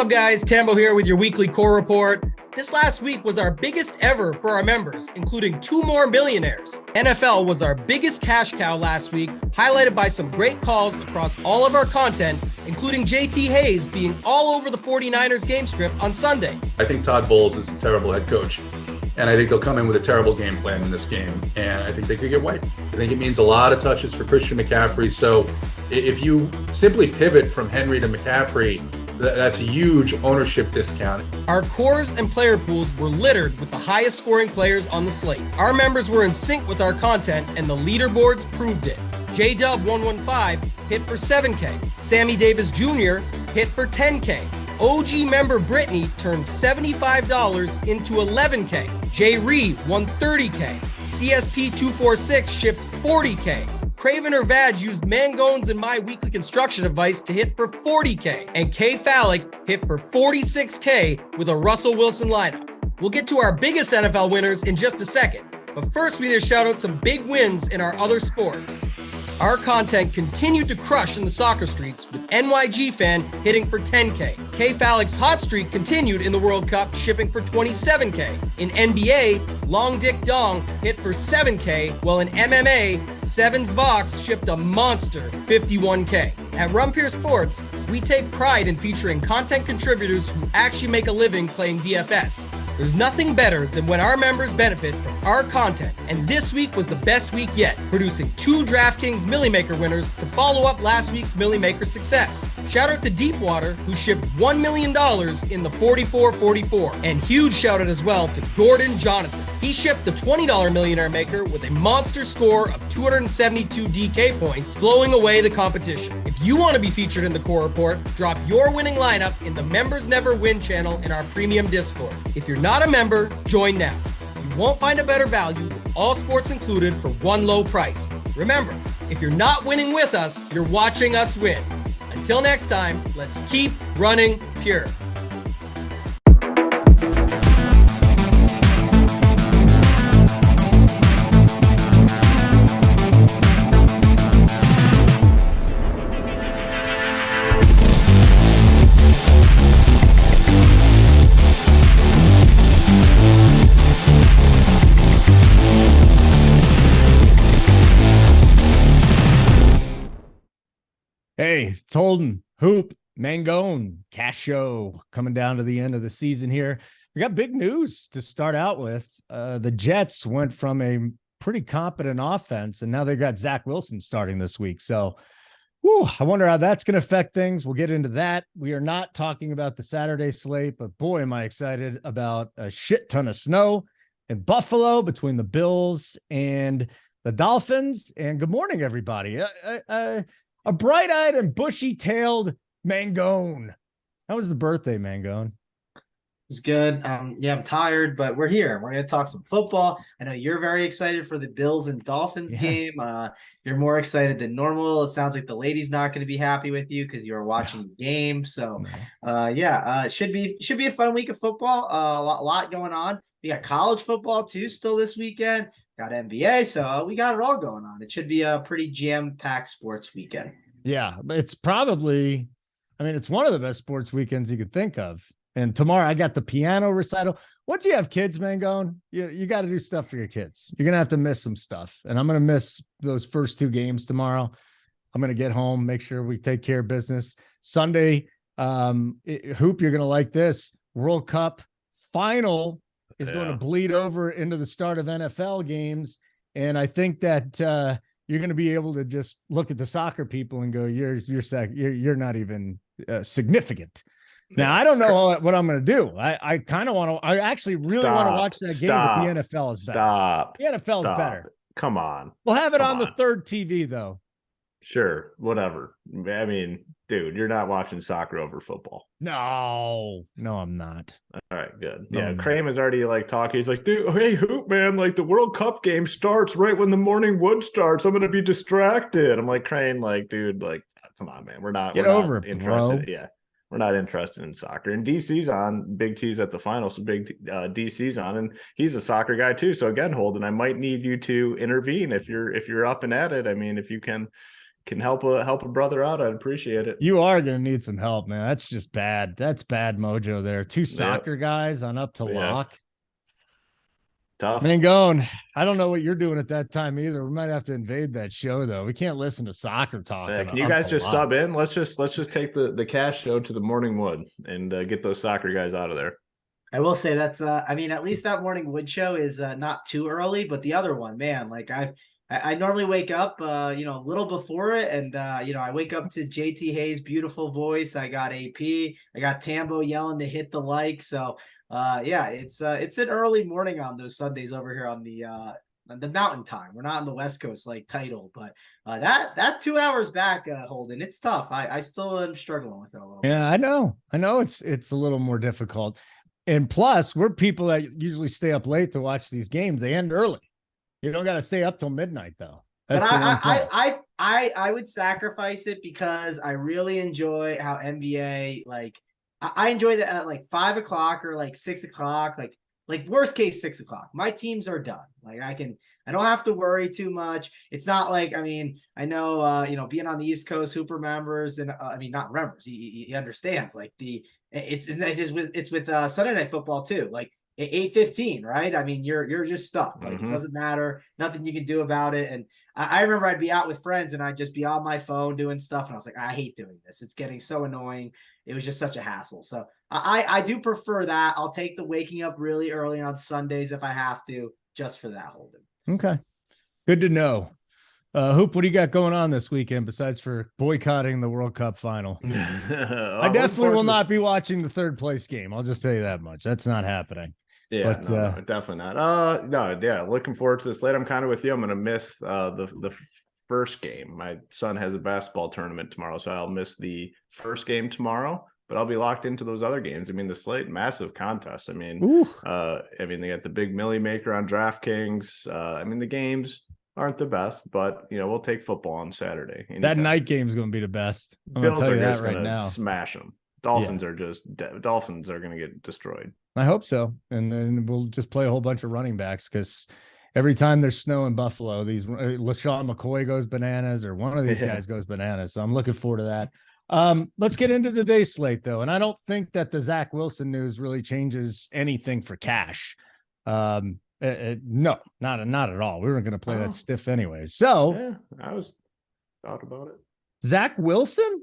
up, guys? Tambo here with your weekly core report. This last week was our biggest ever for our members, including 2 more millionaires. NFL was our biggest cash cow last week, highlighted by some great calls across all of our content, including JT Hayes being all over the 49ers game script on Sunday. I think Todd Bowles is a terrible head coach, and I think they'll come in with a terrible game plan in this game, and I think they could get wiped. I think it means a lot of touches for Christian McCaffrey, so if you simply pivot from Henry to McCaffrey, that's a huge ownership discount. Our cores and player pools were littered with the highest scoring players on the slate. Our members were in sync with our content, and the leaderboards proved it. JDub115 hit for 7K. Sammy Davis Jr. hit for 10K. OG member Brittany turned $75 into 11K. Jay Reed won 30K. CSP246 shipped 40K. Craven or Vag used Mangones and my weekly construction advice to hit for 40K. And K Phallic hit for 46K with a Russell Wilson lineup. We'll get to our biggest NFL winners in just a second. But first, we need to shout out some big wins in our other sports. Our content continued to crush in the soccer streets, with NYG fan hitting for 10K. K Phallic's hot streak continued in the World Cup, shipping for 27K. In NBA, Long Dick Dong hit for 7K, while in MMA, Sevens Vox shipped a monster 51K. At Rumpier Sports, we take pride in featuring content contributors who actually make a living playing DFS. There's nothing better than when our members benefit from our content, and this week was the best week yet, producing 2 Draftkings Millie Maker winners to follow up last week's Millie Maker success. Shout out to Deepwater, who shipped $1 million in the 44-44, and huge shout out as well to Gordon Jonathan. He shipped the $20 Millionaire Maker with a monster score of 272 DK points, blowing away the competition. If you want to be featured in the core report, drop your winning lineup in the Members Never Win channel in our premium Discord. If you're not a member, join now. You won't find a better value with all sports included for one low price. Remember, if you're not winning with us, you're watching us win. Until next time, let's keep running pure. Hey, it's Holden, Hoop, Mangone, Cash Show coming down to the end of the season here. We got big news to start out with. The Jets went from a pretty competent offense, and now they've got Zach Wilson starting this week. So, I wonder how that's going to affect things. We'll get into that. We are not talking about the Saturday slate, but boy, am I excited about a shit ton of snow in Buffalo between the Bills and the Dolphins. And good morning, everybody. A bright-eyed and bushy-tailed Mangone. How was the birthday, Mangone? It's good. Yeah, I'm tired, but we're here. We're going to talk some football. I know you're very excited for the Bills and Dolphins game. You're more excited than normal. It sounds like the lady's not going to be happy with you because you were watching the game. So, it should be a fun week of football. A lot going on. We got college football too still this weekend. Got NBA, so we got it all going on. It should be a pretty jam-packed sports weekend. Yeah, but it's probably, it's one of the best sports weekends you could think of. And tomorrow I got the piano recital. Once you have kids, Mangone, you got to do stuff for your kids. You're going to have to miss some stuff. And I'm going to miss those first 2 games tomorrow. I'm going to get home, make sure we take care of business. Sunday, Hoop, you're going to like this. World Cup final is going to bleed over into the start of NFL games. And I think that you're going to be able to just look at the soccer people and go, you're not even significant. Now, I don't know what I'm going to do. I kind of want to, I actually really want to watch that game, but the NFL is better. The NFL is better. Come on. We'll have it on the third TV though. Sure. Whatever. Dude, you're not watching soccer over football. No, I'm not. All right, good. Yeah, Crane is already talking. He's like, dude, hey, Hoop, man, the World Cup game starts right when the morning wood starts. I'm going to be distracted. I'm like, Crane, dude, come on, man. We're not interested. Bro. Yeah, we're not interested in soccer. And DC's on. Big T's at the final, so DC's on, and he's a soccer guy too. So again, Holden, I might need you to intervene if you're up and at it. If you can can help a brother out, I'd appreciate it. You are going to need some help, man. That's just bad. That's bad mojo there. Two soccer guys on up to lock. Tough. Mangone, I don't know what you're doing at that time either. We might have to invade that show though. We can't listen to soccer talk. Can you guys just sub in? Let's just take the cash show to the Morning Wood and get those soccer guys out of there. I will say that's I mean, at least that Morning Wood show is not too early, but the other one, man, like I normally wake up a little before it, and I wake up to JT Hayes' beautiful voice. I got AP, I got Tambo yelling to hit the like. So it's an early morning on those Sundays over here on the mountain time. We're not on the West Coast like title, but that 2 hours back, Holden, it's tough. I still am struggling with it a little bit. Yeah, I know it's a little more difficult. And plus, we're people that usually stay up late to watch these games. They end early. You don't got to stay up till midnight, though. That's I would sacrifice it because I really enjoy how NBA, like, I enjoy that at like 5 o'clock or like 6 o'clock, like worst case 6 o'clock. My teams are done. Like I don't have to worry too much. It's not like, I mean, I know, being on the East Coast, Hooper members, and not members, he understands like it's with Sunday Night Football too. Like 8:15, right? I mean, you're just stuck. Like it doesn't matter, nothing you can do about it. And I remember I'd be out with friends and I'd just be on my phone doing stuff, and I was like, I hate doing this. It's getting so annoying. It was just such a hassle. So I do prefer that. I'll take the waking up really early on Sundays if I have to, just for that, Holden. Okay, good to know. Hoop, what do you got going on this weekend besides for boycotting the World Cup final? I definitely will not be watching the third place game. I'll just say that much. That's not happening. Yeah, but, no, definitely not. No, yeah, looking forward to this late. I'm kind of with you. I'm going to miss the first game. My son has a basketball tournament tomorrow, so I'll miss the first game tomorrow. But I'll be locked into those other games. I mean, the slate, massive contest. I mean, they got the big Millie Maker on DraftKings. The games aren't the best, but we'll take football on Saturday. Anytime. That night game is going to be the best. I'm going to tell you that right now. Smash them. Dolphins are just Dolphins are going to get destroyed. I hope so, and then we'll just play a whole bunch of running backs because every time there's snow in Buffalo, these LaShawn McCoy goes bananas, or one of these guys goes bananas. So I'm looking forward to that. Let's get into today's slate though, and I don't think that the Zach Wilson news really changes anything for cash. No, not at all. We weren't going to play that stiff anyway. So I thought about it. Zach Wilson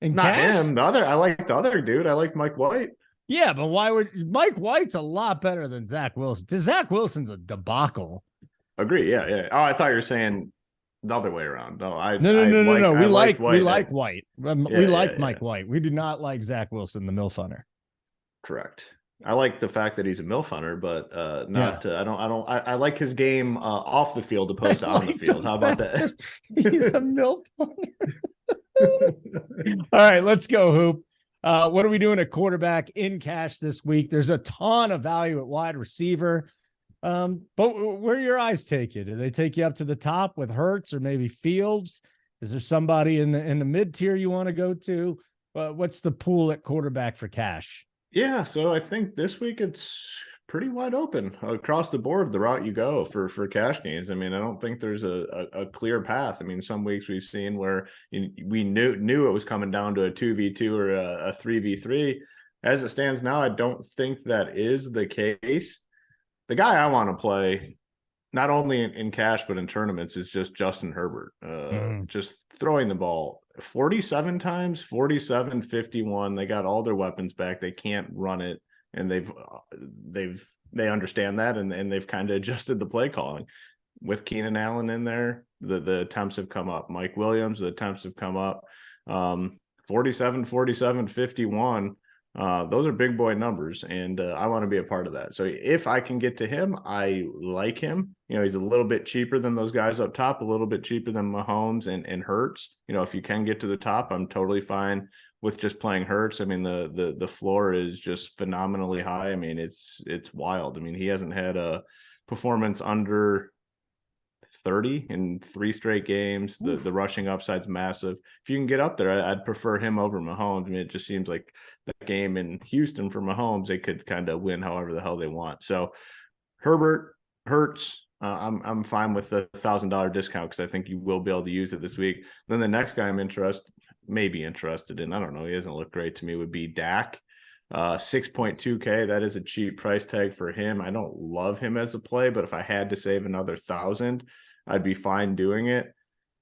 and not cash? Him. I like the other dude. I like Mike White. Yeah, but why would Mike White's a lot better than Zach Wilson? Zach Wilson's a debacle. Agree. Yeah. Oh, I thought you were saying the other way around. No. We like White. We like Mike yeah. White. We do not like Zach Wilson, the MILF hunter. Correct. I like the fact that he's a MILF hunter, but I like his game off the field opposed to on the field. How about that? He's a MILF hunter. All right, let's go, Hoop. What are we doing at quarterback in cash this week? There's a ton of value at wide receiver. But where do your eyes take you? Do they take you up to the top with Hurts or maybe Fields? Is there somebody in the mid tier you want to go to? What's the pool at quarterback for cash? Yeah, so I think this week it's pretty wide open across the board, the route you go for cash gains. I mean, I don't think there's a clear path. I mean, some weeks we've seen where we knew it was coming down to a 2v2 or a 3v3. As it stands now, I don't think that is the case. The guy I want to play, not only in cash but in tournaments, is just Justin Herbert. Just throwing the ball 47 times, 47, 51. They got all their weapons back. They can't run it. And they understand that, and they've kind of adjusted the play calling. With Keenan Allen in there, the attempts have come up. Mike Williams, the attempts have come up. 47, 47, 51. Those are big boy numbers, and I want to be a part of that. So if I can get to him, I like him. He's a little bit cheaper than those guys up top, a little bit cheaper than Mahomes and Hurts. If you can get to the top, I'm totally fine with just playing Hurts. I mean, the floor is just phenomenally high. I mean, it's wild. I mean, he hasn't had a performance under 30 in 3 straight games. The rushing upside's massive. If you can get up there, I'd prefer him over Mahomes. I mean, it just seems like that game in Houston for Mahomes, they could kind of win however the hell they want. So Herbert, Hurts, I'm fine with the $1,000 discount because I think you will be able to use it this week. Then the next guy I'm maybe interested in, I don't know, he doesn't look great to me, would be Dak. 6.2K. That is a cheap price tag for him. I don't love him as a play, but if I had to save another 1,000, I'd be fine doing it.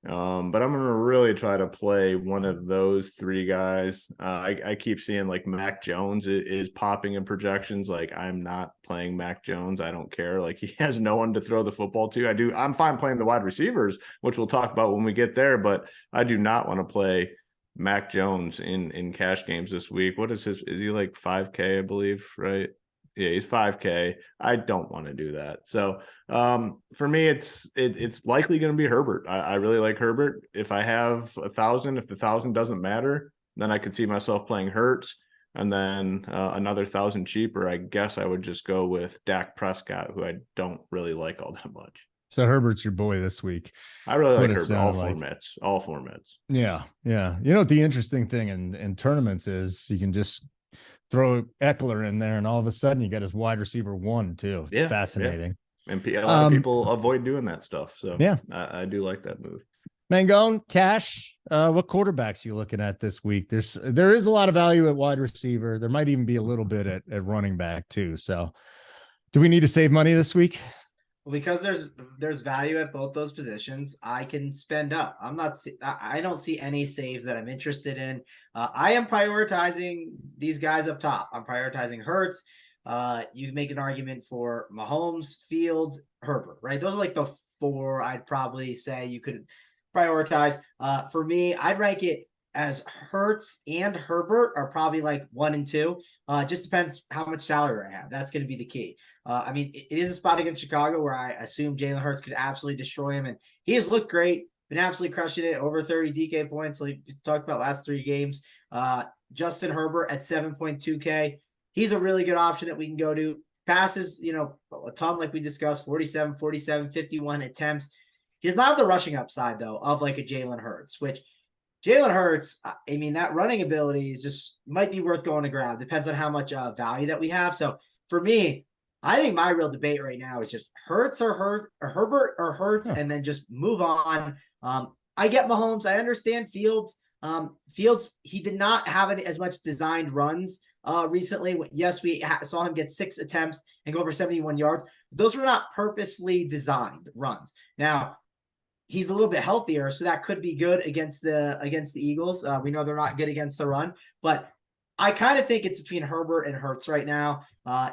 But I'm going to really try to play one of those three guys. I keep seeing like Mac Jones is popping in projections. Like, I'm not playing Mac Jones. I don't care. Like, he has no one to throw the football to. I'm fine playing the wide receivers, which we'll talk about when we get there, but I do not want to play Mac Jones in cash games this week. What is his? Is he like 5K, I believe, right? Yeah, he's 5K. I don't want to do that. So for me, it's likely going to be Herbert. I really like Herbert. If I have 1,000, if the 1,000 doesn't matter, then I could see myself playing Hurts, and then another 1,000 cheaper. I guess I would just go with Dak Prescott, who I don't really like all that much. So Herbert's your boy this week. I really like Herbert. All formats. Yeah. You know what the interesting thing in tournaments is? You can just throw Eckler in there, and all of a sudden you got his wide receiver 1 too. It's fascinating. Yeah. And a lot of people avoid doing that stuff. So yeah, I do like that move. Mangone, cash. What quarterbacks are you looking at this week? There is a lot of value at wide receiver. There might even be a little bit at running back too. So do we need to save money this week? Well, because there's value at both those positions, I can spend up. I don't see any saves that I'm interested in. I am prioritizing these guys up top. I'm prioritizing Hurts. You make an argument for Mahomes, Fields, Herbert, right? Those are like the 4 I'd probably say you could prioritize. For me, I'd rank it as Hurts and Herbert are probably like 1 and 2. Just depends how much salary I have. That's going to be the key. I mean, it is a spot against Chicago where I assume Jalen Hurts could absolutely destroy him, and he has looked great, been absolutely crushing it, over 30 DK points, like we talked about last 3 games. Justin Herbert at 7.2K. He's a really good option that we can go to. Passes, a ton like we discussed, 47, 51 attempts. He does not have the rushing upside, though, of like a Jalen Hurts, which Jalen Hurts, I mean, that running ability is just might be worth going to grab. Depends on how much value that we have. So for me, I think my real debate right now is just Hurts or Herbert or Hurts, and then just move on. I get Mahomes. I understand Fields. Fields, he did not have as much designed runs recently. Yes, we saw him get 6 attempts and go over 71 yards. Those were not purposefully designed runs. Now, he's a little bit healthier, so that could be good against the Eagles. We know they're not good against the run, but I kind of think it's between Herbert and Hurts right now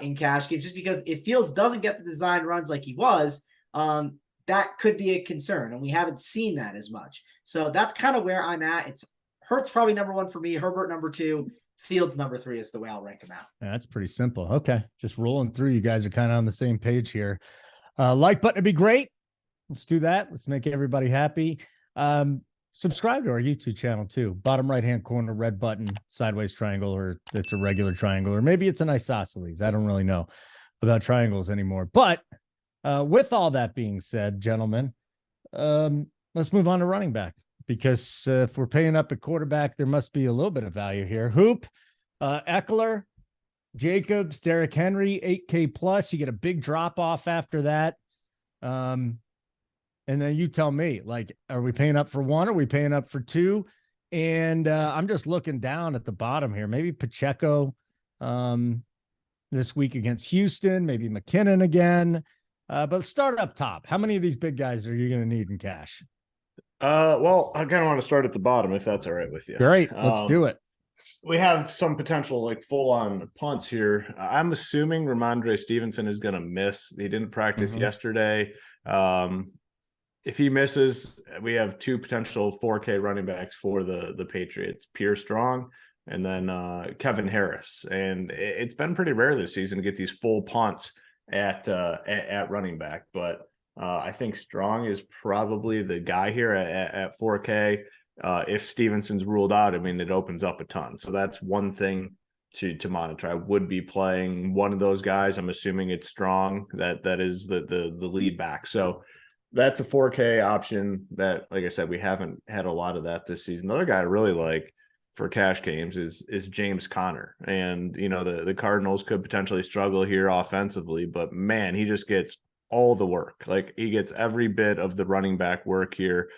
in cash games, just because if Fields doesn't get the design runs like he was, that could be a concern, and we haven't seen that as much. So that's kind of where I'm at. It's Hurts probably number 1 for me, Herbert number 2, Fields number 3 is the way I'll rank him out. Yeah, that's pretty simple. Okay, just rolling through. You guys are kind of on the same page here. Like button would be great. Let's do that. Let's make everybody happy. Subscribe to our YouTube channel too. Bottom right-hand corner, red button, sideways triangle, or it's a regular triangle, or maybe it's an isosceles. I don't really know about triangles anymore. But with all that being said, gentlemen, let's move on to running back, because if we're paying up at quarterback, there must be a little bit of value here. Hoop, Eckler, Jacobs, Derrick Henry, 8K plus. You get a big drop off after that. And then you tell me, like, are we paying up for 1? Are we paying up for 2? And I'm just looking down at the bottom here. Maybe Pacheco this week against Houston, maybe McKinnon again. But start up top. How many of these big guys are you going to need in cash? Well, I kind of want to start at the bottom, if that's all right with you. Great. Let's do it. We have some potential like full-on punts here. I'm assuming Ramondre Stevenson is going to miss. He didn't practice yesterday. If he misses, we have 2 potential 4K running backs for the Patriots, Pierre Strong and then Kevin Harris. And it's been pretty rare this season to get these full punts at running back. But I think Strong is probably the guy here at 4K. If Stevenson's ruled out, I mean, it opens up a ton. So that's one thing to monitor. I would be playing one of those guys. I'm assuming it's Strong. That is the lead back. So that's a 4K option that, like I said, we haven't had a lot of that this season. Another guy I really like for cash games is James Conner. And, the Cardinals could potentially struggle here offensively, but man, he just gets all the work. Like he gets every bit of the running back work here.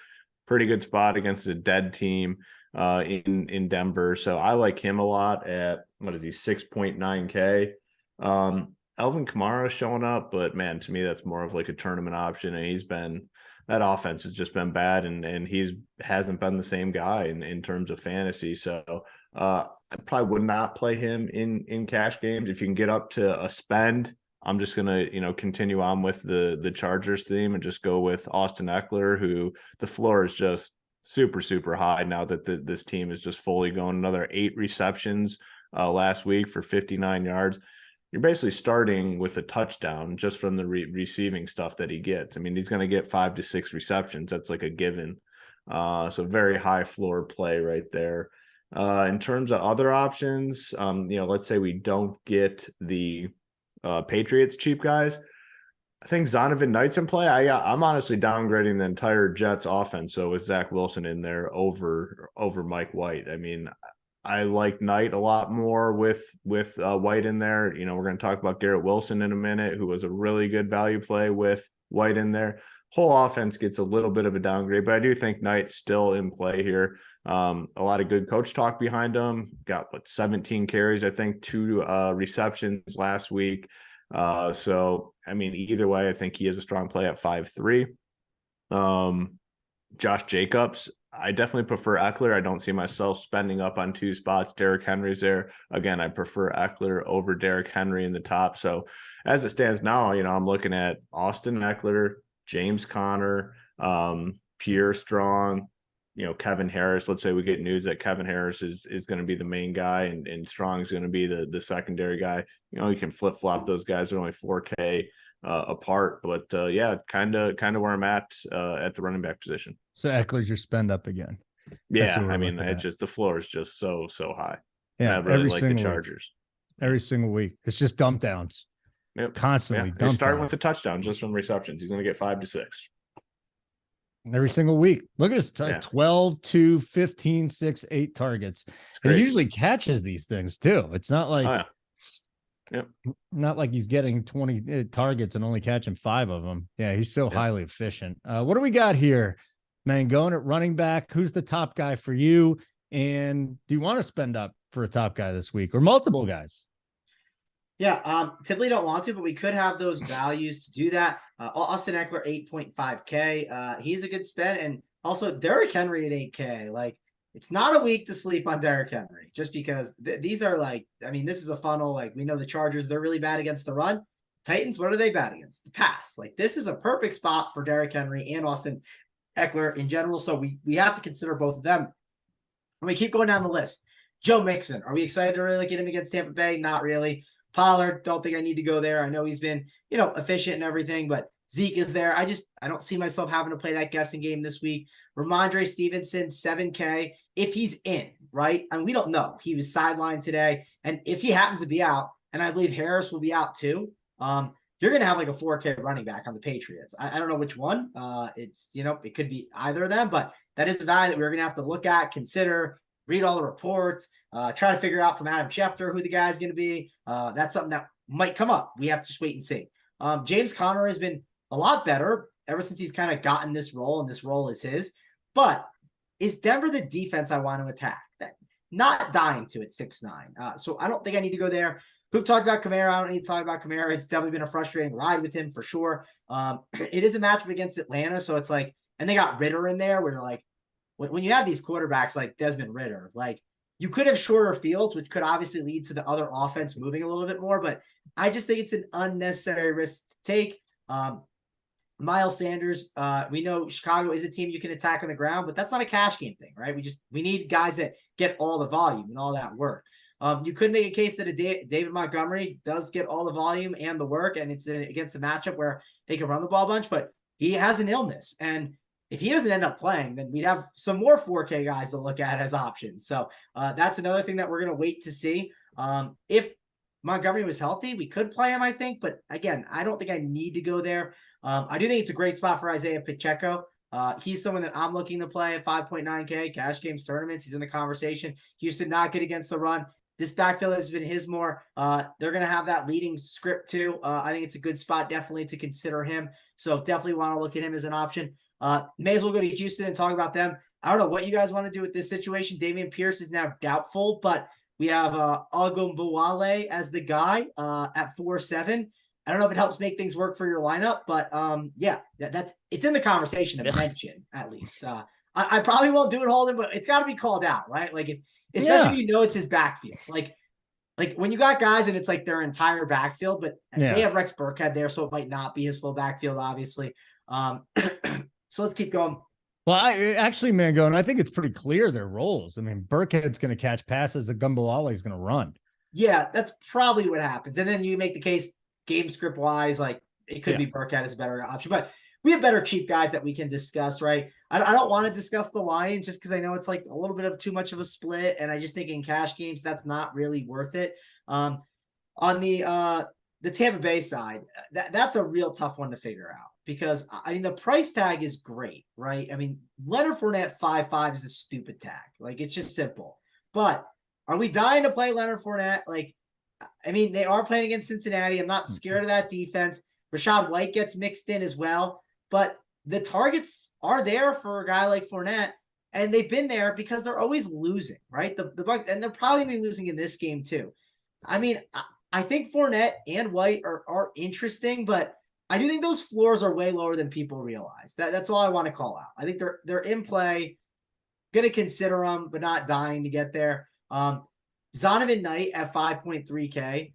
Pretty good spot against a dead team in Denver. So I like him a lot at, what is he, 6.9K. Alvin Kamara showing up, but man, to me, that's more of like a tournament option. And that offense has just been bad, and hasn't been the same guy in terms of fantasy. So I probably would not play him in cash games. If you can get up to a spend, I'm just gonna, continue on with the Chargers theme and just go with Austin Eckler, who the floor is just super, super high now that this team is just fully going. Another 8 receptions last week for 59 yards. You're basically starting with a touchdown just from the receiving stuff that he gets. I mean, he's going to get 5 to 6 receptions. That's like a given. So very high floor play right there. In terms of other options, let's say we don't get the Patriots cheap guys. I think Zonovan Knight's in play. I'm honestly downgrading the entire Jets offense. So with Zach Wilson in there over Mike White. I mean, I like Knight a lot more with White in there. We're going to talk about Garrett Wilson in a minute, who was a really good value play with White in there. Whole offense gets a little bit of a downgrade, but I do think Knight's still in play here. A lot of good coach talk behind him. Got 17 carries, I think 2 receptions last week. So I mean, either way, I think he is a strong play at 5.3. Josh Jacobs, I definitely prefer Eckler. I don't see myself spending up on 2 spots. Derrick Henry's there. Again, I prefer Eckler over Derrick Henry in the top. So as it stands now, I'm looking at Austin Eckler, James Conner, Pierre Strong, Kevin Harris. Let's say we get news that Kevin Harris is going to be the main guy and Strong is going to be the secondary guy. You can flip-flop those guys. They're only 4K apart, but yeah, kind of where I'm at the running back position. So Eckler's your spend up again. Yeah, I mean, it's just the floor is just so high. Yeah, I really like the Chargers every single week. It's just dump downs. Yep. Constantly. He's starting with a touchdown just from receptions. He's going to get 5 to 6 every single week. Look at his 12, 2, 15, 6, 8 targets. And he usually catches these things too. It's not like not like he's getting 20 targets and only catching 5 of them. Yeah, he's so highly efficient. What do we got here? Mangone at running back. Who's the top guy for you? And do you want to spend up for a top guy this week or multiple guys? Yeah, typically don't want to, but we could have those values to do that. Austin Eckler, 8.5K. He's a good spend. And also Derrick Henry at 8K. Like, it's not a week to sleep on Derrick Henry just because these are this is a funnel. Like, we know the Chargers, they're really bad against the run. Titans, what are they bad against? The pass. Like, this is a perfect spot for Derrick Henry and Austin Eckler in general. So we have to consider both of them. And we keep going down the list. Joe Mixon, are we excited to really get him against Tampa Bay? Not really. Pollard, don't think I need to go there. I know he's been, efficient and everything, but Zeke is there. I don't see myself having to play that guessing game this week. Ramondre Stevenson, 7K, if he's in, right? And we don't know. He was sidelined today. And if he happens to be out, and I believe Harris will be out too, you're going to have like a 4K running back on the Patriots. I don't know which one. It's, it could be either of them, but that is the value that we're going to have to look at, consider, read all the reports, try to figure out from Adam Schefter who the guy's going to be. That's something that might come up. We have to just wait and see. James Conner has been a lot better ever since he's kind of gotten this role, and this role is his. But is Denver the defense I want to attack? Not dying to at 6'9". So I don't think I need to go there. We've talked about Kamara. I don't need to talk about Kamara. It's definitely been a frustrating ride with him for sure. It is a matchup against Atlanta, so it's like, and they got Ritter in there where you're like, when you have these quarterbacks like Desmond Ritter, like, you could have shorter fields, which could obviously lead to the other offense moving a little bit more, but I just think it's an unnecessary risk to take. Miles Sanders, we know Chicago is a team you can attack on the ground, but that's not a cash game thing, right? We need guys that get all the volume and all that work. You could make a case that David Montgomery does get all the volume and the work, and it's against a matchup where they can run the ball a bunch, but he has an illness. And if he doesn't end up playing, then we'd have some more 4K guys to look at as options. So that's another thing that we're going to wait to see. If Montgomery was healthy, we could play him, I think. But again, I don't think I need to go there. I do think it's a great spot for Isaiah Pacheco. He's someone that I'm looking to play at 5.9K, cash games, tournaments. He's in the conversation. Houston not good against the run. this backfield has been his more. They're going to have that leading script too. I think it's a good spot definitely to consider him. So definitely want to look at him as an option. May as well go to Houston and talk about them. I don't know what you guys want to do with this situation. Dameon Pierce is now doubtful, but we have Ogunbowale as the guy at 4-7. I don't know if it helps make things work for your lineup, but yeah, that's it's in the conversation to mention at least. I probably won't do it, Holden, but it's got to be called out, right? Like, especially if you know it's his backfield. Like when you got guys and it's like their entire backfield, but they have Rex Burkhead there, so it might not be his full backfield, obviously. So let's keep going. Well, Mangone, I think it's pretty clear their roles. I mean, Burkhead's going to catch passes, Ogunbowale is going to run. Yeah, that's probably what happens. And then you make the case game script wise, like it could be Burkhead is a better option, but we have better cheap guys that we can discuss, right? I don't want to discuss the Lions just because I know it's like a little bit of too much of a split, and I just think in cash games that's not really worth it. On the Tampa Bay side, that's a real tough one to figure out because I mean the price tag is great, right? I mean Leonard Fournette 5.5 is a stupid tag, like it's just simple. But are we dying to play Leonard Fournette? Like, I mean they are playing against Cincinnati. I'm not scared of that defense. Rachaad White gets mixed in as well. But the targets are there for a guy like Fournette, and they've been there because they're always losing, right? The Bucs, and they're probably going to be losing in this game too. I mean, I think Fournette and White are interesting, but I do think those floors are way lower than people realize. That's all I want to call out. I think they're in play, going to consider them, but not dying to get there. Zonovan Knight at 5.3K.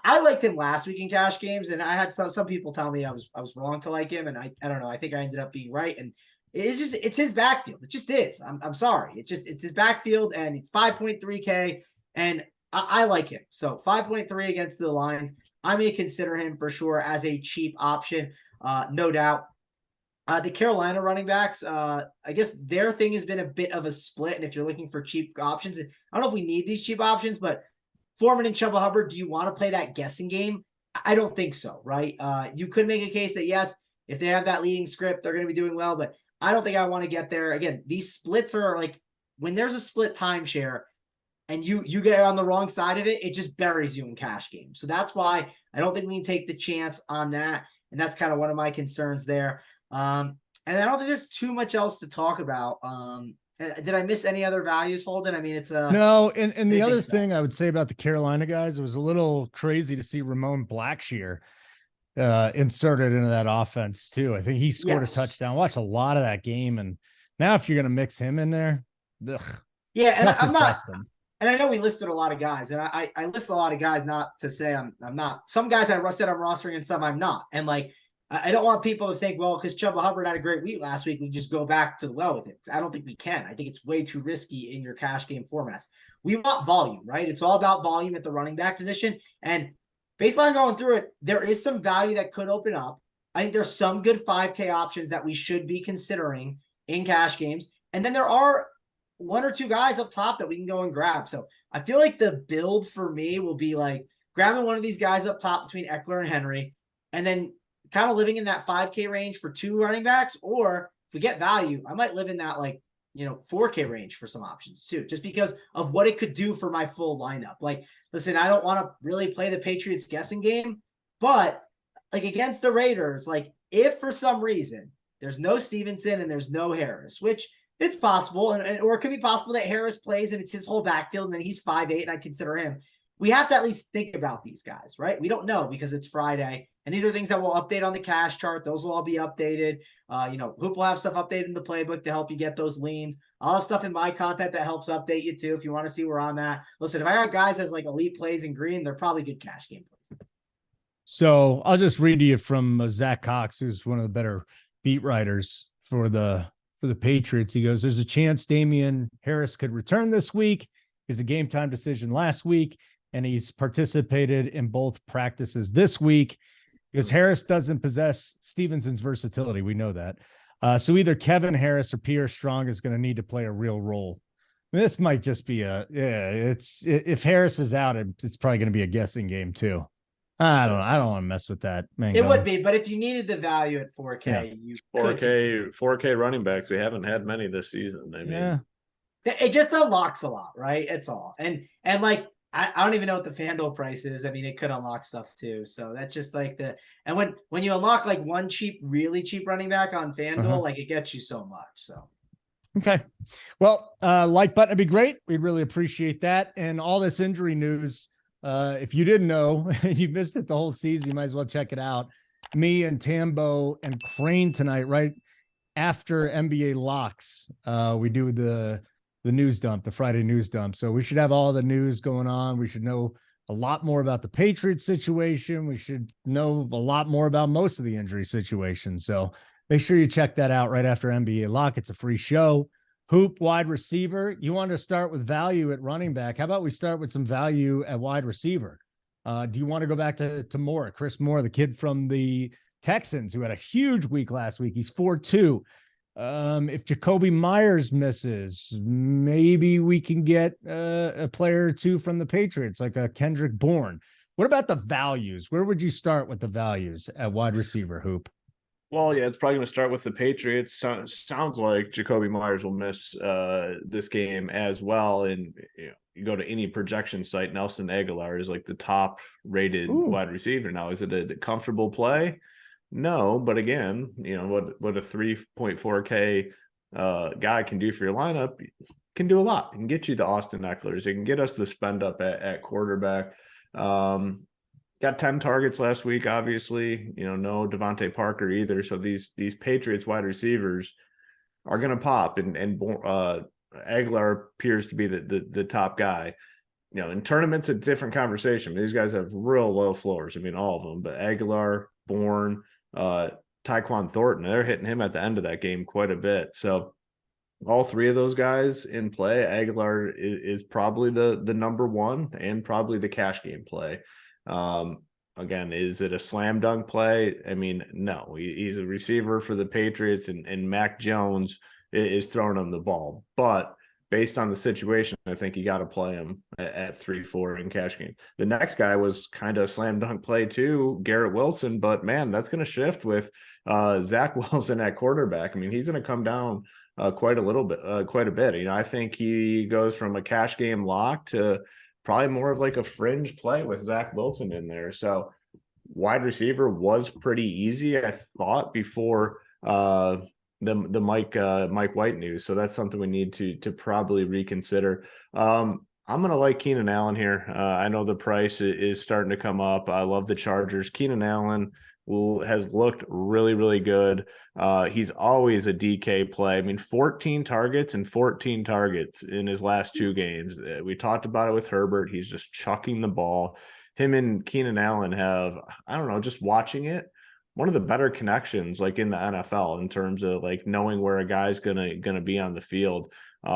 I liked him last week in cash games, and I had some people tell me I was wrong to like him, and I don't know. I think I ended up being right, and it's his backfield. It just is. I'm sorry. It's his backfield, and it's 5.3K, and I like him. So 5.3 against the Lions. I'm going to consider him for sure as a cheap option, no doubt. The Carolina running backs, I guess their thing has been a bit of a split, and if you're looking for cheap options, I don't know if we need these cheap options, but Foreman and Chuba Hubbard, do you want to play that guessing game? I don't think so, right? You could make a case that, yes, if they have that leading script, they're going to be doing well, but I don't think I want to get there. Again, these splits are like, when there's a split timeshare and you get on the wrong side of it, it just buries you in cash games. So that's why I don't think we can take the chance on that. And that's kind of one of my concerns there. And I don't think there's too much else to talk about. Did I miss any other values, Holden? I mean, it's a no. And the other thing I would say about the Carolina guys, it was a little crazy to see Ramon Blackshear inserted into that offense too. I think he scored a touchdown. Watched a lot of that game, and now if you're going to mix him in there, and I'm not. And I know we listed a lot of guys, and I list a lot of guys not to say I'm not. Some guys I said I'm rostering, and some I'm not, and like. I don't want people to think, well, because Chuba Hubbard had a great week last week, we just go back to the well with it. I don't think we can. I think it's way too risky in your cash game formats. We want volume, right? It's all about volume at the running back position. And baseline going through it, there is some value that could open up. I think there's some good 5K options that we should be considering in cash games. And then there are one or two guys up top that we can go and grab. So I feel like the build for me will be like grabbing one of these guys up top between Eckler and Henry, and then kind of living in that 5K range for two running backs, or if we get value, I might live in that 4K range for some options too, just because of what it could do for my full lineup. Like, listen, I don't want to really play the Patriots guessing game, but like against the Raiders, like if for some reason there's no Stevenson and there's no Harris, which it's possible, or it could be possible that Harris plays and it's his whole backfield and then he's 5'8" and I consider him. We have to at least think about these guys, right? We don't know because it's Friday. And these are things that we'll update on the cash chart. Those will all be updated. Hoop will have stuff updated in the playbook to help you get those leans. I'll have stuff in my content that helps update you too if you want to see where I'm at. Listen, if I got guys as like elite plays in green, they're probably good cash game plays. So I'll just read to you from Zach Cox, who's one of the better beat writers for the Patriots. He goes, there's a chance Damian Harris could return this week. It was a game time decision last week, and he's participated in both practices this week. Because Harris doesn't possess Stevenson's versatility. We know that. So either Kevin Harris or Pierre Strong is going to need to play a real role. I mean, this might just be if Harris is out, it's probably going to be a guessing game too. I don't want to mess with that, man. It would be, but if you needed the value at 4K, you 4K running backs. We haven't had many this season. I mean, It just unlocks a lot, right? It's all. And like I don't even know what the FanDuel price is. I mean, it could unlock stuff too. So that's just like and when you unlock like one really cheap running back on FanDuel, like it gets you so much. So okay. Well, like button would be great. We'd really appreciate that. And all this injury news, if you didn't know, you missed it the whole season, you might as well check it out. Me and Tambo and Crane tonight, right after NBA locks, we do the news dump, the Friday news dump. So we should have all the news going on. We should know a lot more about the Patriots situation. We should know a lot more about most of the injury situation. So make sure you check that out right after NBA lock. It's a free show. Hoop, wide receiver. You want to start with value at running back. How about we start with some value at wide receiver? Do you want to go back to Moore, Chris Moore, the kid from the Texans who had a huge week last week? He's 4.2. If Jacoby Myers misses, maybe we can get a player or two from the Patriots, like a Kendrick Bourne. What about the values? Where would you start with the values at wide receiver, Hoop? Well, yeah, it's probably going to start with the Patriots. Sounds like Jacoby Myers will miss this game as well. And you go to any projection site, Nelson Aguilar is like the top rated wide receiver. Now, is it a comfortable play? No, but again, what a 3.4K guy can do for your lineup can do a lot. It can get you the Austin Eckler's. It can get us the spend up at quarterback. Got 10 targets last week, obviously. No Devontae Parker either. So these Patriots wide receivers are going to pop, and Aguilar appears to be the top guy. In tournaments, a different conversation. These guys have real low floors. I mean, all of them. But Aguilar, Bourne, Tyquan Thornton, they're hitting him at the end of that game quite a bit. So all three of those guys in play. Aguilar is probably the number one and probably the cash game play. Again, is it a slam dunk play? I mean, no. He's a receiver for the Patriots, and Mac Jones is throwing him the ball. But based on the situation, I think you got to play him at 3-4 in cash game. The next guy was kind of a slam dunk play too, Garrett Wilson. But man, that's going to shift with Zach Wilson at quarterback. I mean, he's going to come down quite a bit. I think he goes from a cash game lock to probably more of like a fringe play with Zach Wilson in there. So wide receiver was pretty easy, I thought, before the Mike White news. So that's something we need to probably reconsider. I'm going to like Keenan Allen here. I know the price is starting to come up. I love the Chargers. Keenan Allen has looked really, really good. He's always a DK play. I mean, 14 targets in his last two games. We talked about it with Herbert. He's just chucking the ball. Him and Keenan Allen have, I don't know, just watching it, one of the better connections like in the NFL in terms of like knowing where a guy's gonna be on the field.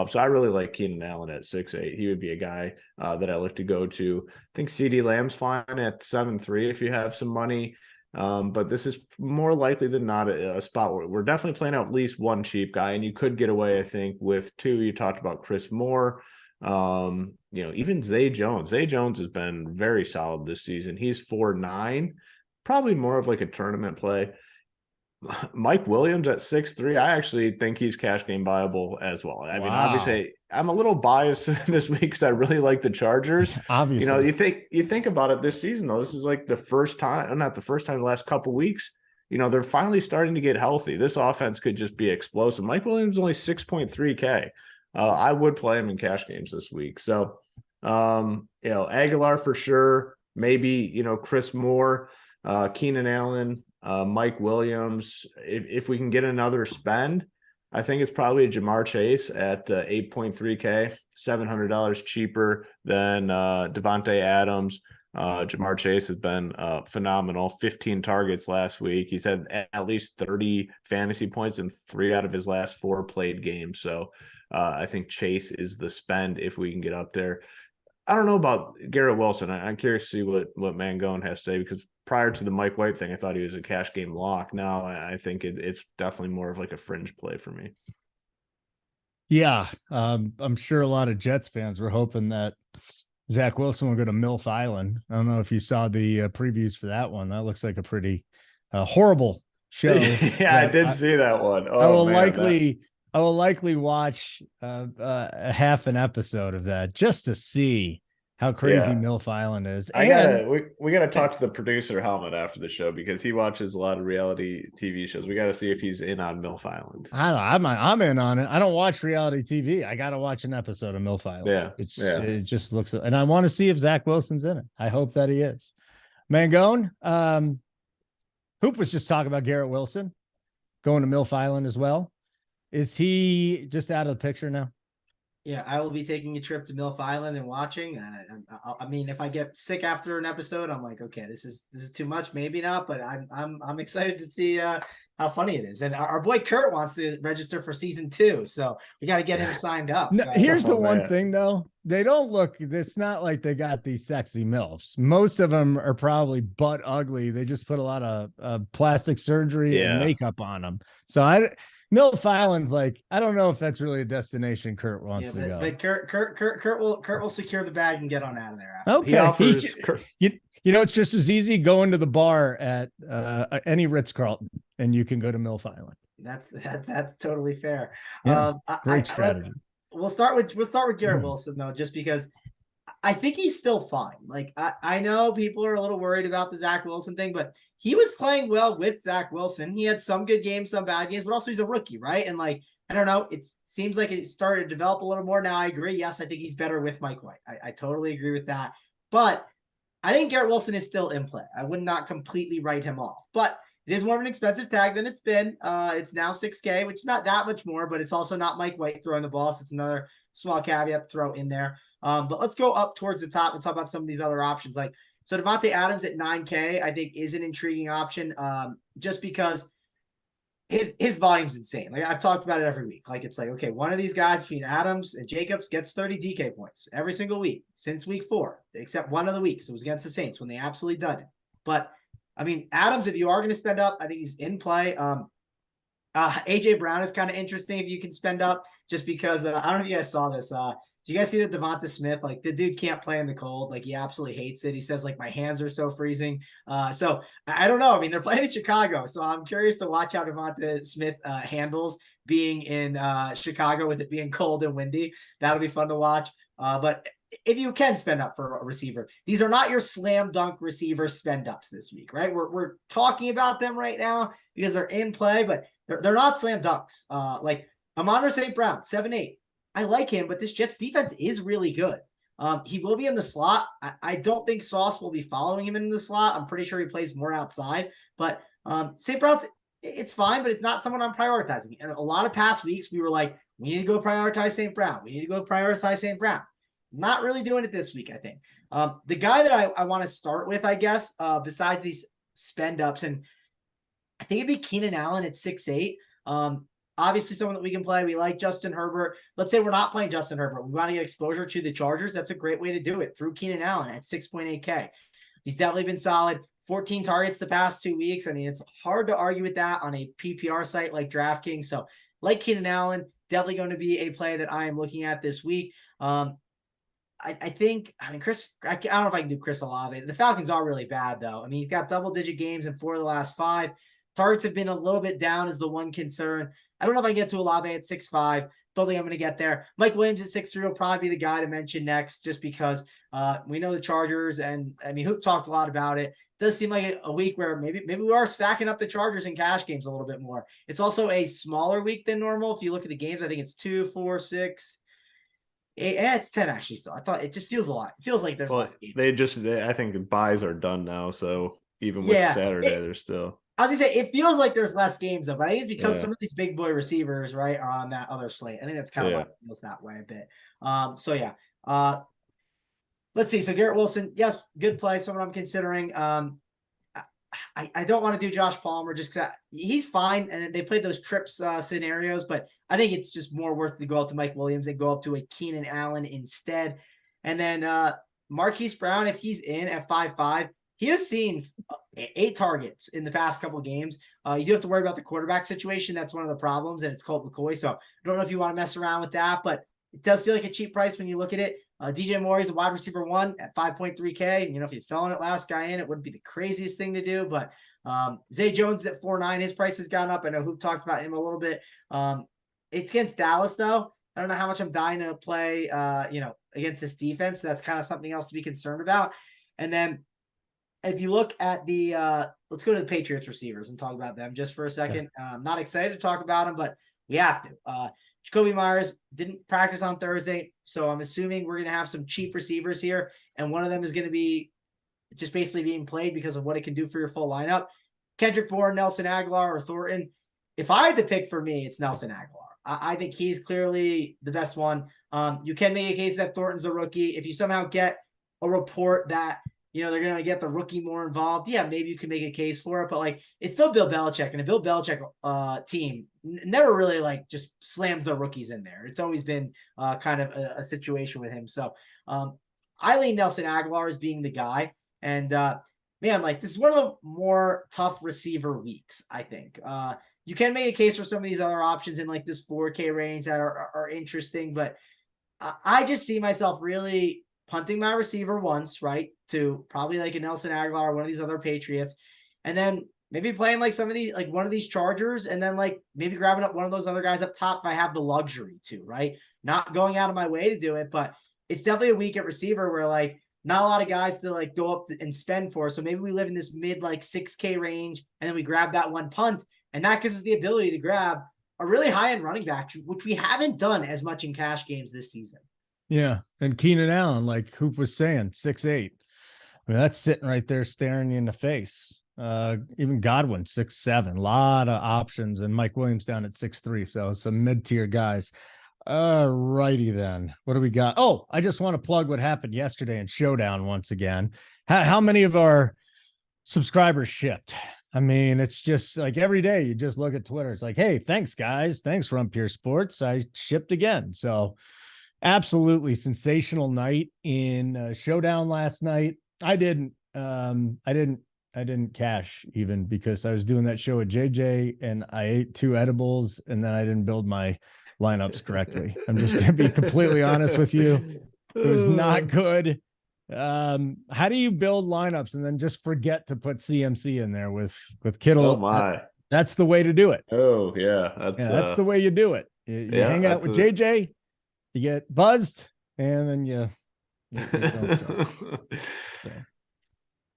So I really like Keenan Allen at 6'8". He would be a guy that I look to go to. I think CeeDee Lamb's fine at 7'3" if you have some money. But this is more likely than not a spot where we're definitely playing out at least one cheap guy, and you could get away, I think, with two. You talked about Chris Moore, even Zay Jones. Zay Jones has been very solid this season. He's 4.9, probably more of like a tournament play. Mike Williams at 6'3", I actually think he's cash game viable as well. I mean, obviously, I'm a little biased this week because I really like the Chargers. Obviously, you think about it this season though. This is like the first time, not the first time, the last couple of weeks. They're finally starting to get healthy. This offense could just be explosive. Mike Williams only 6.3K. I would play him in cash games this week. So, Aguilar for sure. Maybe Chris Moore, Keenan Allen. Mike Williams, if we can get another spend, I think it's probably Jamar Chase at 8.3K, $700 cheaper than Devontae Adams. Jamar Chase has been phenomenal. 15 targets last week. He's had at least 30 fantasy points in 3 out of his last 4 played games. So I think Chase is the spend if we can get up there. I don't know about Garrett Wilson. I'm curious to see what Mangone has to say, because prior to the Mike White thing, I thought he was a cash game lock. Now I think it's definitely more of like a fringe play for me. Yeah. I'm sure a lot of Jets fans were hoping that Zach Wilson will go to MILF Island. I don't know if you saw the previews for that one. That looks like a pretty horrible show. Yeah, I did see that one. I will likely I will likely watch a half an episode of that just to see how crazy MILF Island is. We gotta talk to the producer Helmet after the show because he watches a lot of reality TV shows. We gotta see if he's in on MILF Island. I don't know. I'm in on it. I don't watch reality TV. I gotta watch an episode of MILF Island. It just looks, and I want to see if Zach Wilson's in it. I hope that he is. Mangone, Hoop was just talking about Garrett Wilson going to MILF Island as well. Is he just out of the picture now? Yeah, I will be taking a trip to MILF Island and watching. I mean, if I get sick after an episode, I'm like, okay, this is too much. Maybe not, but I'm excited to see how funny it is. And our boy Kurt wants to register for season 2, so we got to get him signed up. No, here's the one thing though: they don't look. It's not like they got these sexy milfs. Most of them are probably butt ugly. They just put a lot of plastic surgery and makeup on them. So MILF Island's like, I don't know if that's really a destination Kurt wants to go. But Kurt will secure the bag and get on out of there. Okay. You know, it's just as easy going to the bar at any Ritz-Carlton and you can go to MILF Island. That's totally fair. Yeah, great strategy. We'll start with Garrett Wilson though, just because I think he's still fine. Like I know people are a little worried about the Zach Wilson thing, but he was playing well with Zach Wilson. He had some good games, some bad games, but also he's a rookie, right? And like, I don't know, it seems like it started to develop a little more. Now I agree. Yes, I think he's better with Mike White. I totally agree with that. But I think Garrett Wilson is still in play. I would not completely write him off, but it is more of an expensive tag than it's been. It's now $6K, which is not that much more, but it's also not Mike White throwing the ball. So it's another small caveat to throw in there. But let's go up towards the top and talk about some of these other options. Like, so Devontae Adams at 9K, I think is an intriguing option, just because his volume's insane. Like I've talked about it every week. Like it's like, okay, one of these guys between Adams and Jacobs gets 30 DK points every single week since week 4, except one of the weeks. It was against the Saints when they absolutely done it. But I mean, Adams, if you are going to spend up, I think he's in play. AJ Brown is kind of interesting if you can spend up, just because I don't know if you guys saw this. Did you guys see that Devonta Smith, like the dude can't play in the cold. Like he absolutely hates it. He says like my hands are so freezing. So I don't know. I mean, they're playing in Chicago. So I'm curious to watch how Devonta Smith handles being in Chicago with it being cold and windy. That'll be fun to watch. But if you can spend up for a receiver, these are not your slam dunk receiver spend ups this week, right? We're talking about them right now because they're in play, but they're not slam dunks. Like Amon St. Brown, 7-8. I like him, but this Jets defense is really good. He will be in the slot. I don't think Sauce will be following him in the slot. I'm pretty sure he plays more outside, but St. Brown's, it's fine, but it's not someone I'm prioritizing. And a lot of past weeks, we were like, we need to go prioritize St. Brown. We need to go prioritize St. Brown. Not really doing it this week, I think. The guy that I want to start with, I guess, besides these spend ups, and I think it'd be Keenan Allen at 6'8". Obviously someone that we can play. We like Justin Herbert. Let's say we're not playing Justin Herbert. We want to get exposure to the Chargers. That's a great way to do it, through Keenan Allen at 6.8K. He's definitely been solid. 14 targets the past 2 weeks. I mean, it's hard to argue with that on a PPR site like DraftKings. So like Keenan Allen, definitely going to be a play that I am looking at this week. I don't know if I can do Chris Olave. The Falcons are really bad though. I mean, he's got double-digit games in 4 of the last 5. Targets have been a little bit down is the one concern. I don't know if I can get to Olave at 6'5". Don't think I'm going to get there. Mike Williams at 6'3" will probably be the guy to mention next, just because we know the Chargers, and I mean, Hoop talked a lot about it. It does seem like a week where maybe we are stacking up the Chargers in cash games a little bit more. It's also a smaller week than normal. If you look at the games, I think it's 2, 4, 6. It's 10 actually still. I thought it just feels a lot. It feels like there's less games. I think buys are done now. So even with Saturday, there's still. I was gonna say, it feels like there's less games though, but I think it's because some of these big boy receivers, right, are on that other slate. I think that's kind of why it feels that way a bit. Let's see. So Garrett Wilson, yes, good play. Someone I'm considering. I don't want to do Josh Palmer just because he's fine, and they played those trips scenarios, but I think it's just more worth to go up to Mike Williams and go up to a Keenan Allen instead. And then Marquise Brown, if he's in at 5'5", he has seen 8 targets in the past couple of games. You do have to worry about the quarterback situation. That's one of the problems, and it's Colt McCoy. So I don't know if you want to mess around with that, but it does feel like a cheap price when you look at it. DJ Moore is a wide receiver 1 at 5.3K. You know, if you fell on it last guy in, it wouldn't be the craziest thing to do. But Zay Jones at 4.9, his price has gone up. I know Hoop talked about him a little bit. It's against Dallas, though. I don't know how much I'm dying to play, against this defense. That's kind of something else to be concerned about. And then if you look at the let's go to the Patriots receivers and talk about them just for a second. I'm not excited to talk about them, but we have to. Jacoby Myers didn't practice on Thursday, so I'm assuming we're going to have some cheap receivers here, and one of them is going to be just basically being played because of what it can do for your full lineup. Kendrick Bourne, Nelson Aguilar, or Thornton. If I had to pick for me, it's Nelson Aguilar. I think he's clearly the best one. You can make a case that Thornton's the rookie. If you somehow get a report that they're going to get the rookie more involved, yeah, maybe you can make a case for it. But like, it's still Bill Belichick, and a Bill Belichick team never really like just slams the rookies in there. It's always been kind of a situation with him. So I lean Nelson Aguilar as being the guy. And man, like this is one of the more tough receiver weeks, I think. You can make a case for some of these other options in like this 4K range that are interesting, but I just see myself really punting my receiver once, right, to probably like a Nelson Aguilar or one of these other Patriots, and then maybe playing like some of these, like one of these Chargers, and then like maybe grabbing up one of those other guys up top if I have the luxury to, right? Not going out of my way to do it, but it's definitely a week at receiver where like not a lot of guys to like go up and spend for. So maybe we live in this mid like 6K range, and then we grab that one punt, and that gives us the ability to grab a really high-end running back, which we haven't done as much in cash games this season. Yeah. And Keenan Allen, like Hoop was saying, 6'8". I mean, that's sitting right there staring you in the face. Even Godwin, 6'7". A lot of options, and Mike Williams down at 6'3". So some mid-tier guys. Righty then. What do we got? Oh, I just want to plug what happened yesterday in Showdown once again. How many of our subscribers shipped? I mean, it's just like every day you just look at Twitter. It's like, hey, thanks, guys. Thanks, Rumpier Sports. I shipped again. So absolutely sensational night in Showdown last night. I didn't cash even because I was doing that show with JJ and I ate 2 edibles and then I didn't build my lineups correctly. I'm just going to be completely honest with you. It was not good. How do you build lineups and then just forget to put CMC in there with Kittle? Oh my. That's the way to do it. Oh yeah. That's the way you do it. You hang out with JJ, you get buzzed, and then you don't show. So.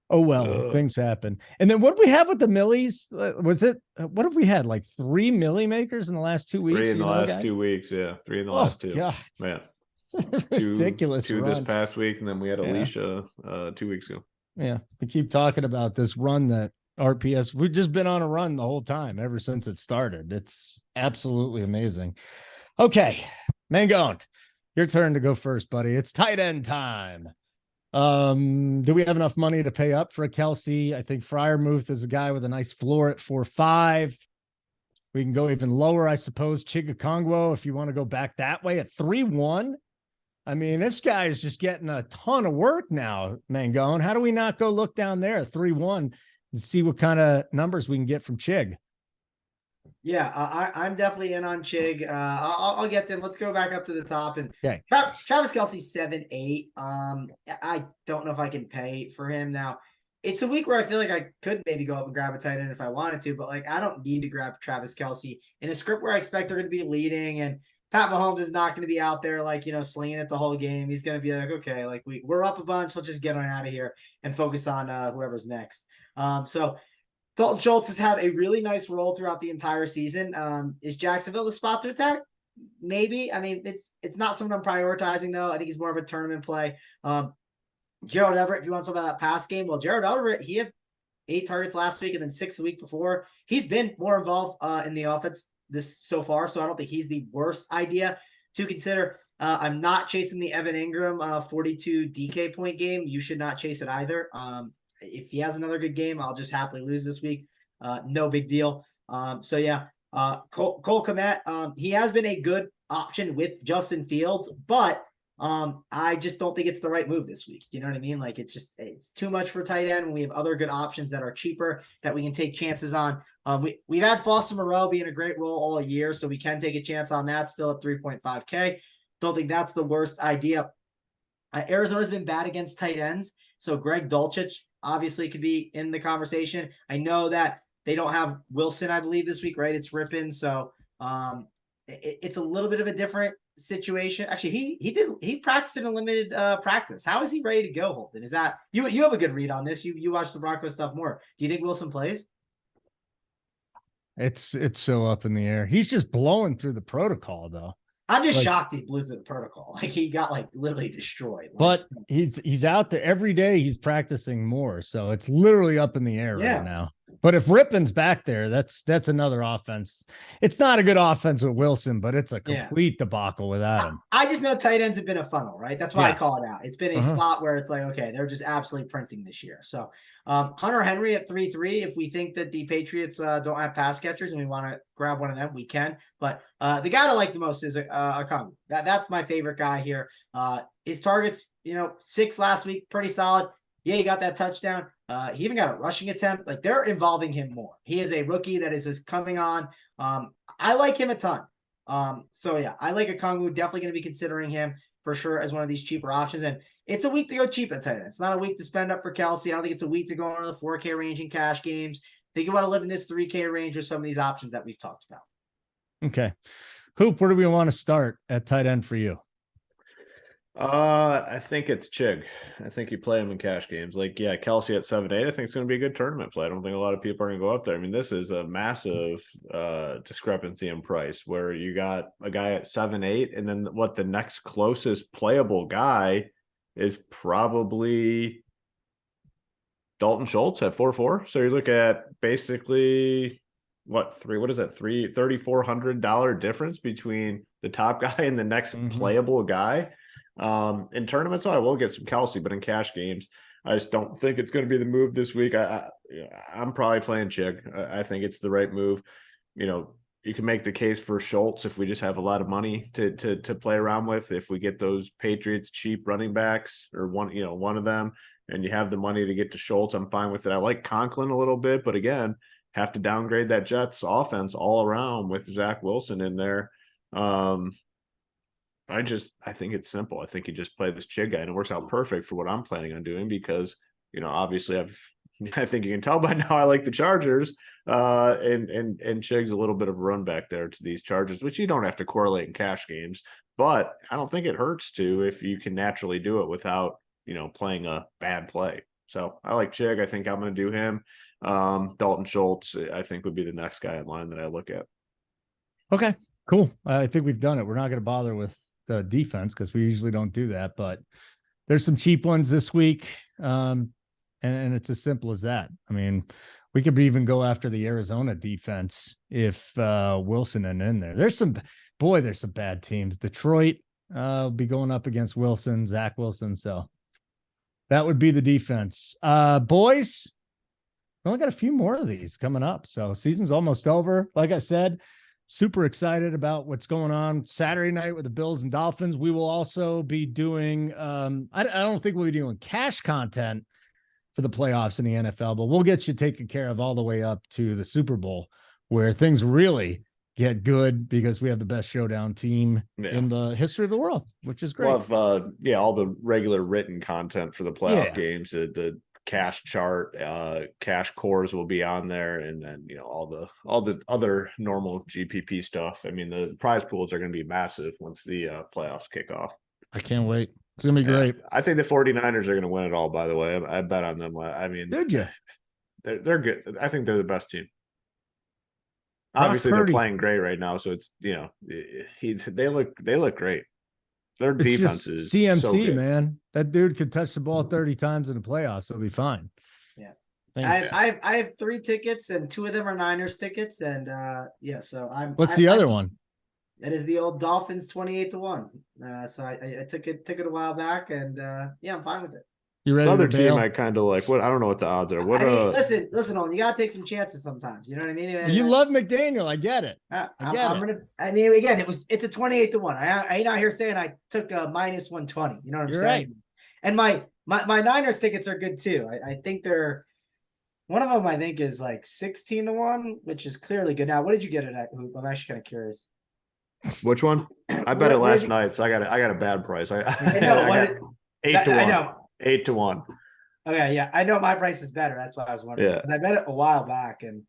Oh well, things happen. And then what do we have with the millies? Was it what have we had? Like 3 milli makers in the last 2 weeks? 3 in the last 2 weeks, yeah. 3 in the last 2. God. Yeah. Ridiculous. 2 run. this past week, and then we had Alicia 2 weeks ago. Yeah, we keep talking about this run that RPS. We've just been on a run the whole time ever since it started. It's absolutely amazing. Okay, Mangone, your turn to go first, buddy. It's tight end time. Do we have enough money to pay up for a Kelsey? I think Freiermuth is a guy with a nice floor at 4.5. We can go even lower, I suppose. Chigakongwo, if you want to go back that way at 3.1. I mean, this guy is just getting a ton of work now, Mangone. How do we not go look down there at 3.1 and see what kind of numbers we can get from Chig? Yeah, I'm definitely in on Chig. I'll get them. Let's go back up to the top. And okay. Travis Kelce 7.8. I don't know if I can pay for him now. It's a week where I feel like I could maybe go up and grab a tight end if I wanted to, but like I don't need to grab Travis Kelce in a script where I expect they're going to be leading, and Pat Mahomes is not going to be out there like slinging it the whole game. He's going to be like, okay, like we're up a bunch. Let's just get on out of here and focus on whoever's next. So Dalton Schultz has had a really nice role throughout the entire season. Is Jacksonville the spot to attack? Maybe. I mean, it's not someone I'm prioritizing though. I think he's more of a tournament play. Gerald Everett, if you want to talk about that pass game, well, Gerald Everett, he had 8 targets last week and then 6 the week before. He's been more involved in the offense this so far, so I don't think he's the worst idea to consider. I'm not chasing the Evan Ingram 42 DK point game. You should not chase it either. If he has another good game, I'll just happily lose this week. No big deal. So yeah, Cole Kmet, he has been a good option with Justin Fields, but I just don't think it's the right move this week. You know what I mean? Like it's too much for tight end when we have other good options that are cheaper that we can take chances on. We've had Foster Moreau be in a great role all year, so we can take a chance on that still at 3.5K. Don't think that's the worst idea. Arizona's been bad against tight ends, so Greg Dulcich obviously could be in the conversation. I know that they don't have Wilson, I believe, this week, right? It's Rippin, so it's a little bit of a different situation. Actually, he practiced in a limited practice. How is he ready to go, Holden? Is that you have a good read on this? You watch the Broncos stuff more. Do you think Wilson plays? It's so up in the air. He's just blowing through the protocol though. I'm just shocked he blew through the protocol. Like he got literally destroyed. But he's out there every day. He's practicing more, so it's literally up in the air right now. But if Rippon's back there, that's another offense. It's not a good offense with Wilson, but it's a complete debacle without him. I just know tight ends have been a funnel, right? That's why I call it out. It's been a spot where it's like, okay, they're just absolutely printing this year. So Hunter Henry at 3-3. If we think that the Patriots don't have pass catchers and we want to grab one of them, we can. But the guy I like the most is Okongwu. That's my favorite guy here. His targets, 6 last week, pretty solid. Yeah, he got that touchdown. He even got a rushing attempt. Like they're involving him more. He is a rookie that is just coming on. I like him a ton. So yeah, I like Okongwu. Definitely going to be considering him for sure as one of these cheaper options. And it's a week to go cheap at tight end. It's not a week to spend up for Kelsey. I don't think it's a week to go into the 4K range in cash games. I think you want to live in this 3K range with some of these options that we've talked about. Okay. Hoop, where do we want to start at tight end for you? I think it's Chig. I think you play him in cash games. Kelsey at 7-8. I think it's going to be a good tournament play. I don't think a lot of people are going to go up there. I mean, this is a massive discrepancy in price where you got a guy at 7-8, and then the next closest playable guy is probably Dalton Schultz at 4-4. So you look at basically $3,400 difference between the top guy and the next playable guy. In tournaments, I will get some Kelsey, but in cash games, I just don't think it's going to be the move this week. I'm probably playing Chig. I think it's the right move. You can make the case for Schultz if we just have a lot of money to play around with. If we get those Patriots cheap running backs or one of them, and you have the money to get to Schultz, I'm fine with it. I like Conklin a little bit, but again, have to downgrade that Jets offense all around with Zach Wilson in there. I think it's simple. I think you just play this Chig guy, and it works out perfect for what I'm planning on doing because, obviously I think you can tell by now I like the Chargers, and Chig's a little bit of a run back there to these Chargers, which you don't have to correlate in cash games, but I don't think it hurts to if you can naturally do it without, playing a bad play. So I like Chig. I think I'm going to do him. Dalton Schultz, I think, would be the next guy in line that I look at. Okay, cool. I think we've done it. We're not going to bother with the defense because we usually don't do that, but there's some cheap ones this week. And it's as simple as that. I mean, we could even go after the Arizona defense if Wilson isn't in there. There's some bad teams. Detroit will be going up against Zach Wilson. So that would be the defense. Boys, we only got a few more of these coming up. So season's almost over. Like I said, super excited about what's going on Saturday night with the Bills and Dolphins. We will also be doing, I don't think we'll be doing cash content for the playoffs in the NFL, but we'll get you taken care of all the way up to the Super Bowl where things really get good because we have the best showdown team in the history of the world, which is great. We'll have, all the regular written content for the playoff games, the cash chart, cash cores will be on there, and then all the other normal GPP stuff. I mean, the prize pools are going to be massive once the playoffs kick off. I can't wait. It's gonna be great. I think the 49ers are going to win it all, by the way. I bet on them. I mean, did you? They're good. I think they're the best team. Obviously they're playing great right now, so it's they look great. Their defense is CMC, so good. Man. That dude could touch the ball 30 times in the playoffs. It'll be fine. Yeah. Thanks. I have 3 tickets, and 2 of them are Niners tickets. And so What's the other one? That is the old Dolphins 28-1. So I took it a while back, and I'm fine with it. You ready? Another team I kind of like. What I don't know what the odds are. Listen, Olin, you gotta take some chances sometimes. You know what I mean? You love McDaniel. I get it. Again, it's a 28-1. I ain't out here saying I took a minus 120. You know what I'm saying? Right. And my Niners tickets are good too. I think they're one of them. I think is like 16-1, which is clearly good. Now, what did you get it at? I'm actually kind of curious. Which one? I bet it last night, so I got a bad price. I know 8-1. I know. 8-1. Okay, yeah, I know my price is better. That's why I was wondering. Yeah, I bet it a while back. And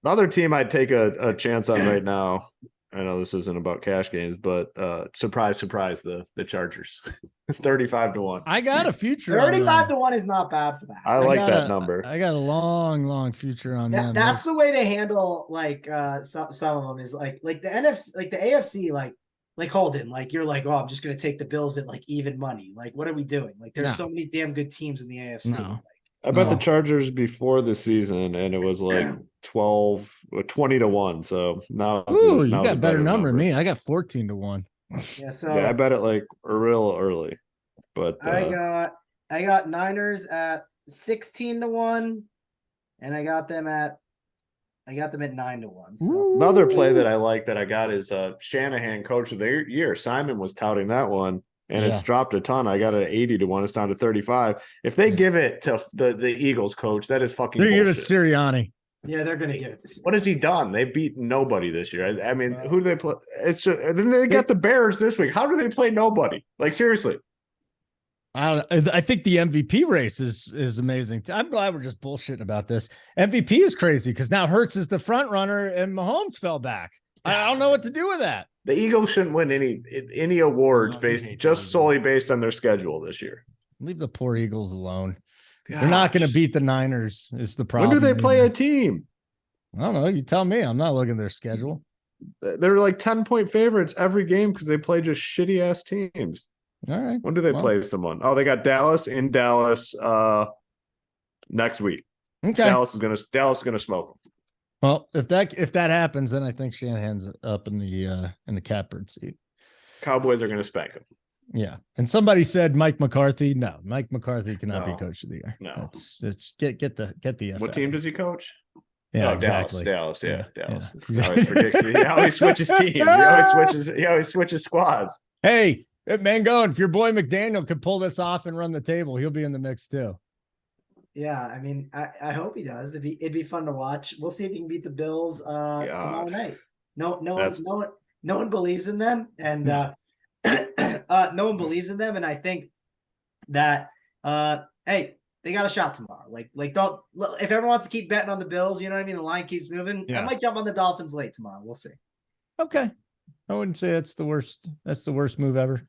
the other team I'd take a chance on right now I know this isn't about cash games, but surprise, surprise, the Chargers. 35-1. I got a future. 35-1 is not bad for that. I like that number. I got a long future on them. That's the way to handle like some of them is like the NFC, like the AFC, like Holden, like you're like, oh, I'm just gonna take the Bills at like even money. Like, what are we doing? Like, there's so many damn good teams in the AFC. No. I bet the Chargers before the season, and it was like 20-1. So now, you got a better number than me. I got 14-1. Yeah, so I bet it like real early. But I got Niners at 16-1, and I got them at 9-1. So. Another play that I like that I got is Shanahan coach of the year. Simon was touting that one. And it's dropped a ton. I got it 80-1. It's down to 35. If they give it to the Eagles coach, that is fucking bullshit. Give it Sirianni. Yeah, they're gonna give it to. What has he done? They beat nobody this year. I mean, who do they play? It's just, and then they got the Bears this week. How do they play nobody? Like, seriously. I think the MVP race is amazing. I'm glad we're just bullshitting about this. MVP is crazy because now Hurts is the front runner and Mahomes fell back. I don't know what to do with that. The Eagles shouldn't win any awards solely based on their schedule this year. Leave the poor Eagles alone. Gosh. They're not going to beat the Niners is the problem. When do they play a team? I don't know. You tell me. I'm not looking at their schedule. They're like 10-point favorites every game because they play just shitty ass teams. All right. When do they play someone? Oh, they got Dallas in Dallas next week. Okay. Dallas is gonna smoke them. Well, if that happens, then I think Shanahan's up in the catbird seat. Cowboys are going to spank him. Yeah, and somebody said Mike McCarthy. No, Mike McCarthy cannot be coach of the year. No, it's get the F. What team does he coach? Yeah, exactly. Dallas. Yeah. He always predicts. He always switches teams. He always switches squads. Hey, Mangone, if your boy McDaniel could pull this off and run the table, he'll be in the mix too. Yeah, I mean, I hope he does. It'd be fun to watch. We'll see if he can beat the Bills tomorrow night. No one believes in them, and no one believes in them. And I think that hey, they got a shot tomorrow. Like don't if everyone wants to keep betting on the Bills, you know what I mean. The line keeps moving. I might jump on the Dolphins late tomorrow. We'll see. Okay, I wouldn't say that's the worst. That's the worst move ever.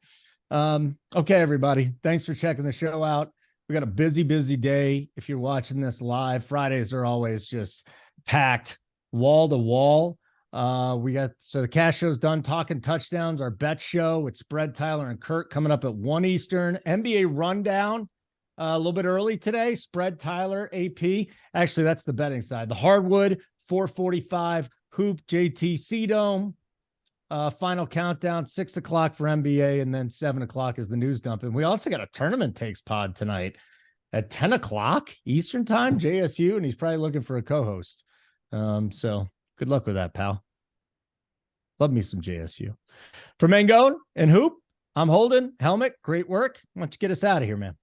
Okay, everybody, thanks for checking the show out. We got a busy day. If you're watching this live, Fridays are always just packed wall to wall. The cash show's done. Talking touchdowns, our bet show with Spread Tyler and Kurt coming up at 1 Eastern. NBA rundown a little bit early today. Spread Tyler, AP. Actually, that's the betting side. The Hardwood 4:45 Hoop JT Dome. Final countdown 6 o'clock for NBA, and then 7 o'clock is the news dump. And we also got a tournament takes pod tonight at 10 o'clock Eastern time, JSU, and he's probably looking for a co-host. So good luck with that, pal. Love me some JSU. For Mangone and Hoop, I'm Holden. Helmet, great work. Why don't you get us out of here, man?